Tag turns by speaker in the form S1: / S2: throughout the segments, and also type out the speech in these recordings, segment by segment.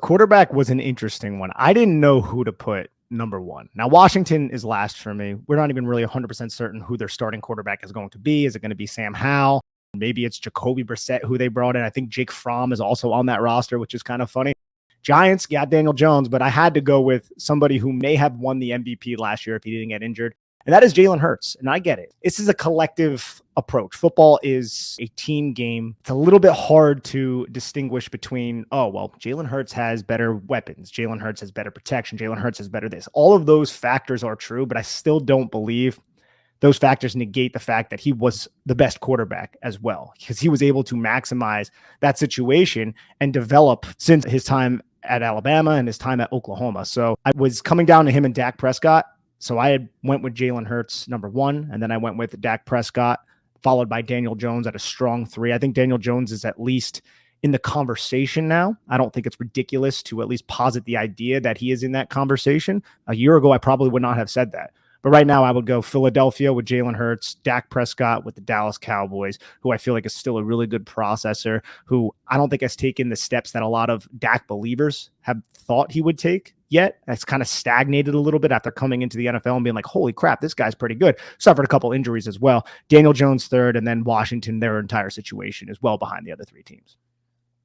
S1: Quarterback was an interesting one. I didn't know who to put number one. Now, Washington is last for me. We're not even really 100% certain who their starting quarterback is going to be. Is it going to be Sam Howell? Maybe it's Jacoby Brissett, who they brought in. I think Jake Fromm is also on that roster, which is kind of funny. Giants got Daniel Jones, but I had to go with somebody who may have won the MVP last year if he didn't get injured. And that is Jalen Hurts. And I get it. This is a collective approach. Football is a team game. It's a little bit hard to distinguish between, oh, well, Jalen Hurts has better weapons. Jalen Hurts has better protection. Jalen Hurts has better this. All of those factors are true, but I still don't believe those factors negate the fact that he was the best quarterback as well, because he was able to maximize that situation and develop since his time at Alabama and his time at Oklahoma. So I was coming down to him and Dak Prescott. So I went with Jalen Hurts number one, and then I went with Dak Prescott, followed by Daniel Jones at a strong three. I think Daniel Jones is at least in the conversation now. I don't think it's ridiculous to at least posit the idea that he is in that conversation. A year ago, I probably would not have said that. But right now, I would go Philadelphia with Jalen Hurts, Dak Prescott with the Dallas Cowboys, who I feel like is still a really good processor, who I don't think has taken the steps that a lot of Dak believers have thought he would take yet. It's kind of stagnated a little bit after coming into the NFL and being like, holy crap, this guy's pretty good. Suffered a couple injuries as well. Daniel Jones third, and then Washington, their entire situation is well behind the other three teams.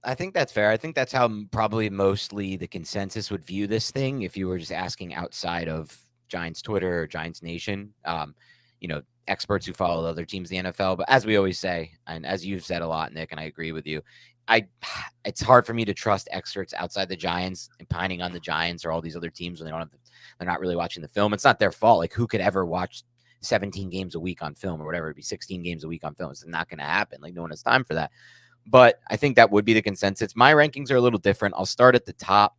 S2: I think that's fair. I think that's how probably mostly the consensus would view this thing if you were just asking outside of Giants Twitter or Giants Nation, experts who follow other teams in the NFL. But as we always say, and as you've said a lot, Nick, and I agree with you, it's hard for me to trust experts outside the Giants and pining on the Giants or all these other teams when they're not really watching the film. It's not their fault. Like, who could ever watch 17 games a week on film or whatever? It'd be 16 games a week on film. It's not going to happen. Like, no one has time for that. But I think that would be the consensus. My rankings are a little different. I'll start at the top.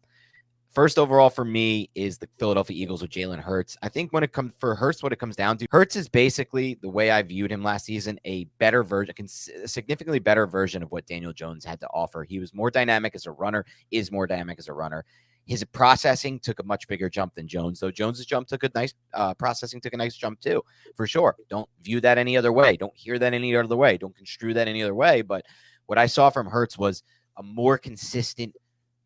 S2: First overall for me is the Philadelphia Eagles with Jalen Hurts. I think when it comes for Hurts, what it comes down to, Hurts is basically, the way I viewed him last season, a better version, a significantly better version of what Daniel Jones had to offer. He was more dynamic as a runner, is more dynamic as a runner. His processing took a much bigger jump than Jones, though Jones's jump took a nice processing took a nice jump too, for sure. Don't view that any other way. Don't hear that any other way. Don't construe that any other way. But what I saw from Hurts was a more consistent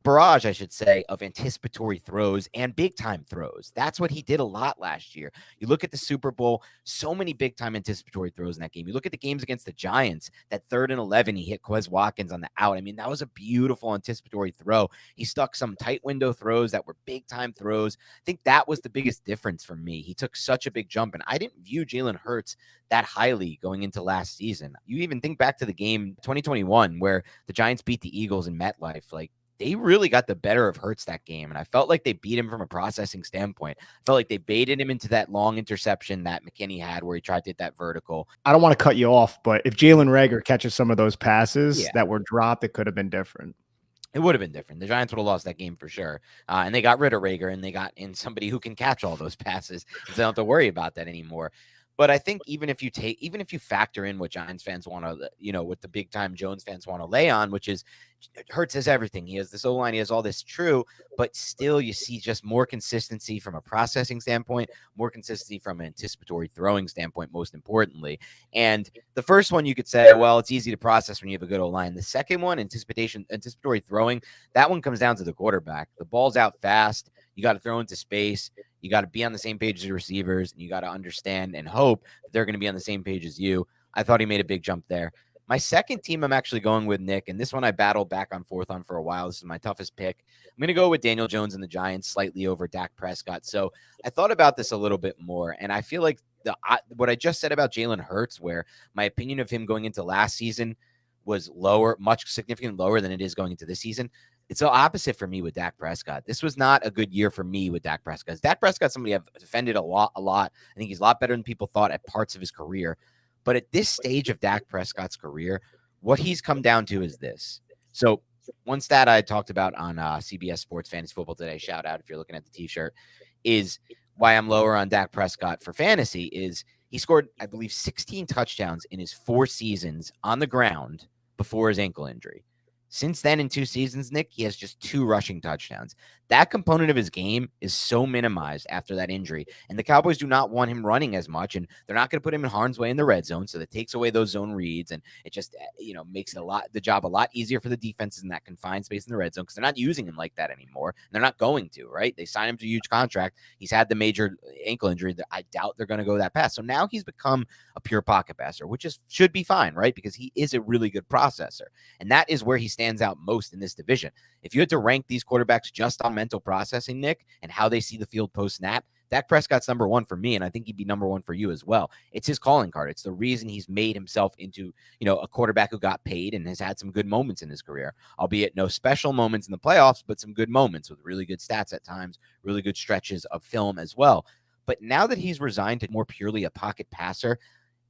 S2: barrage, I should say, of anticipatory throws and big-time throws. That's what he did a lot last year. You look at the Super Bowl, so many big-time anticipatory throws in that game. You look at the games against the Giants, that 3rd and 11, he hit Quez Watkins on the out. I mean, that was a beautiful anticipatory throw. He stuck some tight window throws that were big-time throws. I think that was the biggest difference for me. He took such a big jump, and I didn't view Jalen Hurts that highly going into last season. You even think back to the game 2021 where the Giants beat the Eagles in MetLife. Like, they really got the better of Hurts that game. And I felt like they beat him from a processing standpoint. I felt like they baited him into that long interception that McKinney had where he tried to hit that vertical.
S1: I don't want to cut you off, but if Jalen Reagor catches some of those passes that were dropped, it could have been different.
S2: It would have been different. The Giants would have lost that game for sure. And they got rid of Reagor and they got in somebody who can catch all those passes. So they don't have to worry about that anymore. But I think even if you factor in what Giants fans want to, what the big time Jones fans want to lay on, which is Hurts has everything. He has this O-line, he has all this true, but still you see just more consistency from a processing standpoint, more consistency from an anticipatory throwing standpoint, most importantly. And the first one you could say, well, it's easy to process when you have a good O-line. The second one, anticipatory throwing, that one comes down to the quarterback. The ball's out fast. You got to throw into space. You got to be on the same page as the receivers, and you got to understand and hope that they're going to be on the same page as you. I thought he made a big jump there. My second team I'm actually going with, Nick, and this one I battled back and forth on for a while. This is my toughest pick. I'm going to go with Daniel Jones and the Giants slightly over Dak Prescott. So I thought about this a little bit more, and I feel like what I just said about Jalen Hurts, where my opinion of him going into last season was lower, much significantly lower than it is going into this season. It's the opposite for me with Dak Prescott. This was not a good year for me with Dak Prescott. Dak Prescott, somebody I've defended a lot. I think he's a lot better than people thought at parts of his career. But at this stage of Dak Prescott's career, what he's come down to is this. So one stat I talked about on CBS Sports Fantasy Football today, shout out if you're looking at the t-shirt, is why I'm lower on Dak Prescott for fantasy is he scored, I believe, 16 touchdowns in his 4 seasons on the ground before his ankle injury. Since then, in 2 seasons, Nick, he has just 2 rushing touchdowns. That component of his game is so minimized after that injury. And the Cowboys do not want him running as much, and they're not going to put him in harm's way in the red zone. So that takes away those zone reads, and it just, makes the job a lot easier for the defenses in that confined space in the red zone, because they're not using him like that anymore. And they're not going to, right? They signed him to a huge contract. He's had the major ankle injury that I doubt they're going to go that pass. So now he's become a pure pocket passer, which should be fine, right? Because he is a really good processor. And that is where he stands out most in this division. If you had to rank these quarterbacks just on mental processing, Nick, and how they see the field post-snap, Dak Prescott's number 1 for me, and I think he'd be number 1 for you as well. It's his calling card. It's the reason he's made himself into, a quarterback who got paid and has had some good moments in his career, albeit no special moments in the playoffs, but some good moments with really good stats at times, really good stretches of film as well. But now that he's resigned to more purely a pocket passer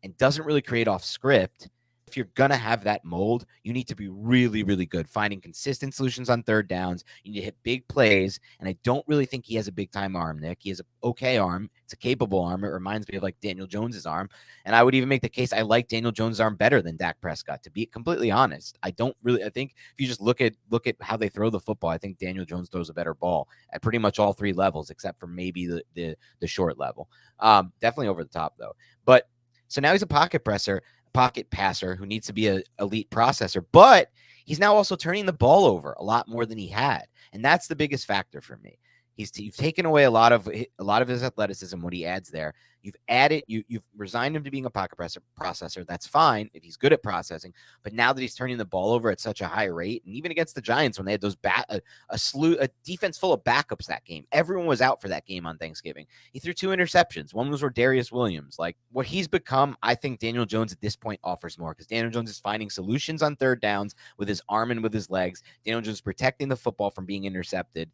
S2: and doesn't really create off script, if you're going to have that mold, you need to be really, really good finding consistent solutions on third downs. You need to hit big plays. And I don't really think he has a big time arm, Nick. He has an okay arm. It's a capable arm. It reminds me of like Daniel Jones's arm. And I would even make the case I like Daniel Jones' arm better than Dak Prescott, to be completely honest. I think if you just look at how they throw the football, I think Daniel Jones throws a better ball at pretty much all 3 levels, except for maybe the short level. Definitely over the top though. But so now he's a pocket passer who needs to be an elite processor, but he's now also turning the ball over a lot more than he had. And that's the biggest factor for me. You've taken away a lot of his athleticism, what he adds there. You've resigned him to being a pocket processor. That's fine if he's good at processing. But now that he's turning the ball over at such a high rate, and even against the Giants when they had those a defense full of backups that game, everyone was out for that game on Thanksgiving. He threw 2 interceptions. One was Darius Williams. Like what he's become, I think Daniel Jones at this point offers more, because Daniel Jones is finding solutions on third downs with his arm and with his legs. Daniel Jones is protecting the football from being intercepted.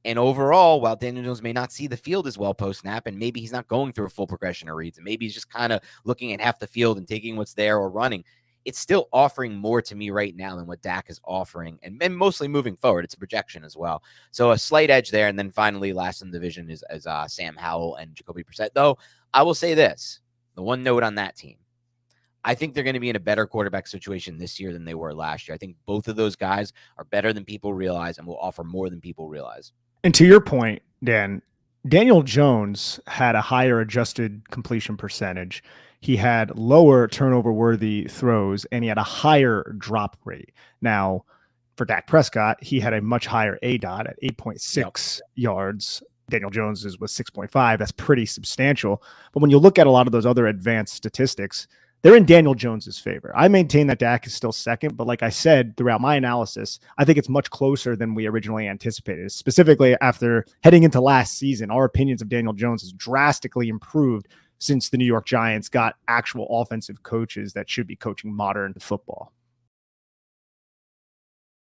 S2: And overall, while Daniel Jones may not see the field as well post-snap, and maybe he's not going through a full progression of reads, and maybe he's just kind of looking at half the field and taking what's there or running, it's still offering more to me right now than what Dak is offering, and mostly moving forward. It's a projection as well. So a slight edge there. And then finally, last in the division is Sam Howell and Jacoby Brissett. Though I will say this, the one note on that team, I think they're going to be in a better quarterback situation this year than they were last year. I think both of those guys are better than people realize and will offer more than people realize.
S1: And to your point, Dan, Daniel Jones had a higher adjusted completion percentage. He had lower turnover-worthy throws, and he had a higher drop rate. Now, for Dak Prescott, he had a much higher ADOT at 8.6 yards. Daniel Jones's was 6.5. That's pretty substantial. But when you look at a lot of those other advanced statistics, they're in Daniel Jones's favor. I maintain that Dak is still second, but like I said throughout my analysis, I think it's much closer than we originally anticipated. Specifically, after heading into last season, our opinions of Daniel Jones has drastically improved since the New York Giants got actual offensive coaches that should be coaching modern football.